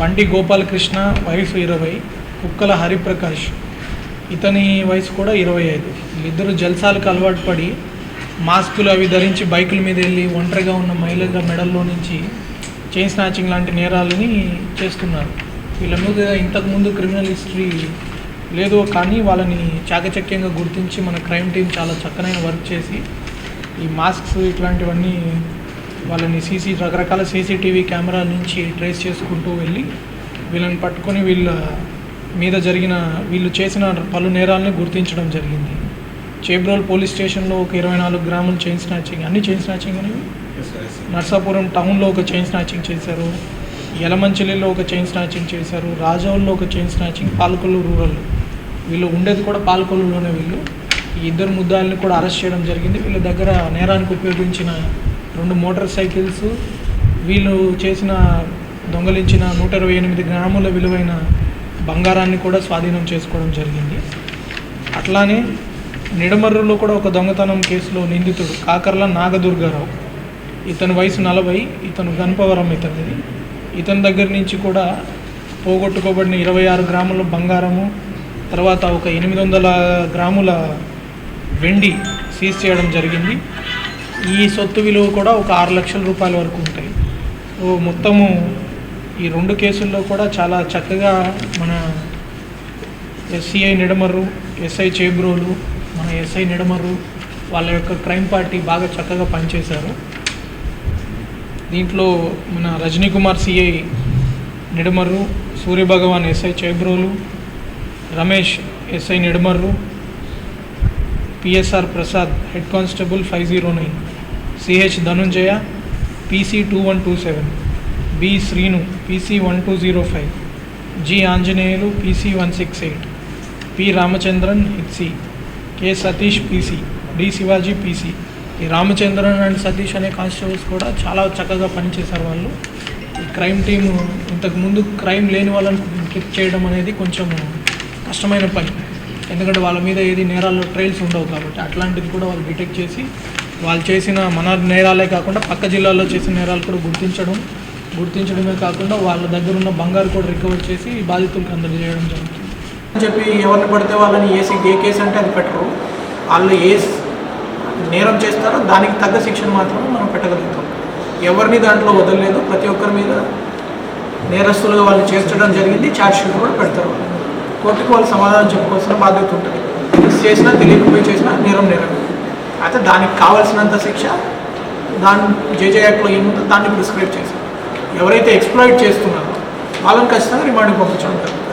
బండి గోపాలకృష్ణ వయసు 20, కుక్కల హరిప్రకాష్ ఇతని వయసు కూడా 25. వీళ్ళిద్దరూ జల్సాలకు అలవాటు పడి మాస్కులు అవి ధరించి బైకుల మీద వెళ్ళి ఒంటరిగా ఉన్న మహిళల మెడల్లో నుంచి చైన్ స్నాచింగ్ లాంటి నేరాలని చేస్తున్నారు. వీళ్ళ మీద ఇంతకుముందు క్రిమినల్ హిస్టరీ లేదు, కానీ వాళ్ళని చాకచక్యంగా గుర్తించి మన క్రైమ్ టీం చాలా చక్కనైన వర్క్ చేసి ఈ మాస్క్స్ ఇట్లాంటివన్నీ వాళ్ళని రకరకాల సీసీటీవీ కెమెరాల నుంచి ట్రేస్ చేసుకుంటూ వెళ్ళి వీళ్ళని పట్టుకొని వీళ్ళు చేసిన పలు నేరాలని గుర్తించడం జరిగింది. చేబ్రోల్ పోలీస్ స్టేషన్లో ఒక 24 గ్రాముల చైన్ స్నాచింగ్, అన్ని చైన్ స్నాచింగ్ అనేవి. నర్సాపురం టౌన్లో ఒక చైన్ స్నాచింగ్ చేశారు, యలమంచిలిలో ఒక చైన్ స్నాచింగ్ చేశారు, రాజౌల్లో ఒక చైన్ స్నాచింగ్, పాలకొల్లు రూరల్. వీళ్ళు ఉండేది కూడా పాలకొల్లులోనే. వీళ్ళు ఈ ఇద్దరు ముద్దాయిల్ని కూడా అరెస్ట్ చేయడం జరిగింది. వీళ్ళ దగ్గర నేరానికి ఉపయోగించిన 2 మోటార్ సైకిల్స్, వీళ్ళు దొంగలించిన 128 గ్రాముల విలువైన బంగారాన్ని కూడా స్వాధీనం చేసుకోవడం జరిగింది. అట్లానే నిడమర్రులో కూడా ఒక దొంగతనం కేసులో నిందితుడు కాకర్ల నాగదుర్గారావు, ఇతని వయసు 40, ఇతను గణపవరం ఇతనిది. ఇతని దగ్గర నుంచి కూడా పోగొట్టుకోబడిన 26 గ్రాముల బంగారము, తర్వాత ఒక 800 గ్రాముల వెండి సీజ్ చేయడం జరిగింది. ఈ సొత్తు విలువ కూడా ఒక 6 లక్షల రూపాయల వరకు ఉంటాయి. మొత్తము ఈ 2 కేసుల్లో కూడా చాలా చక్కగా మన ఎస్సీఐ నిడమర్రు, ఎస్ఐ చేబ్రోలు, మన ఎస్ఐ నిడమర్రు వాళ్ళ యొక్క క్రైమ్ పార్టీ బాగా చక్కగా పనిచేశారు. దీంట్లో మన Rajani Kumar CI Nidamarru, Suryabhagavan SI Chebrolu, Ramesh SI Nidamarru, PSR Prasad head constable 509, CH Dhanunjaya PC 2127, B Srinu PC 1205, G Anjaneyulu PC 168, P Ramachandran HC, K Satish PC, D Shivaji PC. ఈ రామచంద్రన్ అండ్ సతీష్ అనే కానిస్టేబుల్స్ కూడా చాలా చక్కగా పనిచేశారు. వాళ్ళు ఈ క్రైమ్ టీము ఇంతకుముందు క్రైమ్ లేని వాళ్ళని క్లిక్ చేయడం అనేది కొంచెం కష్టమైన పని, ఎందుకంటే వాళ్ళ మీద ఏది నేరాల్లో ట్రైల్స్ ఉండవు కాబట్టి అట్లాంటిది కూడా వాళ్ళు డిటెక్ట్ చేసి వాళ్ళు చేసిన మన నేరాలే కాకుండా పక్క జిల్లాల్లో చేసిన నేరాలు కూడా గుర్తించడమే కాకుండా వాళ్ళ దగ్గర ఉన్న బంగారు కూడా రికవర్ చేసి బాధితులకు అందజేయడం జరుగుతుంది అని చెప్పి ఎవరిని పడితే వాళ్ళని ఏ కేసు అంటే అది పెట్టరు. వాళ్ళు ఏ నేరం చేస్తారో దానికి తగ్గ శిక్షణ మాత్రమే మనం పెట్టగలుగుతాం. ఎవరిని దాంట్లో వదలలేదు, ప్రతి ఒక్కరి మీద నేరస్తులుగా వాళ్ళు చేర్చడం జరిగింది. ఛార్జ్షీట్ కూడా పెడతారు. కోర్టుకు వాళ్ళు సమాధానం చెప్పుకోవాల్సిన బాధ్యత ఉంటుంది. మిస్ చేసినా తెలియకపోయి చేసినా నేరం. అయితే దానికి కావాల్సినంత శిక్ష జేజే యాక్ట్లో ఏముందో దాన్ని ప్రిస్క్రైబ్ చేశారు. ఎవరైతే ఎక్స్ప్లాయిట్ చేస్తున్నారో వాళ్ళని ఖచ్చితంగా రిమాండ్కి పంపించడం జరుగుతుంది.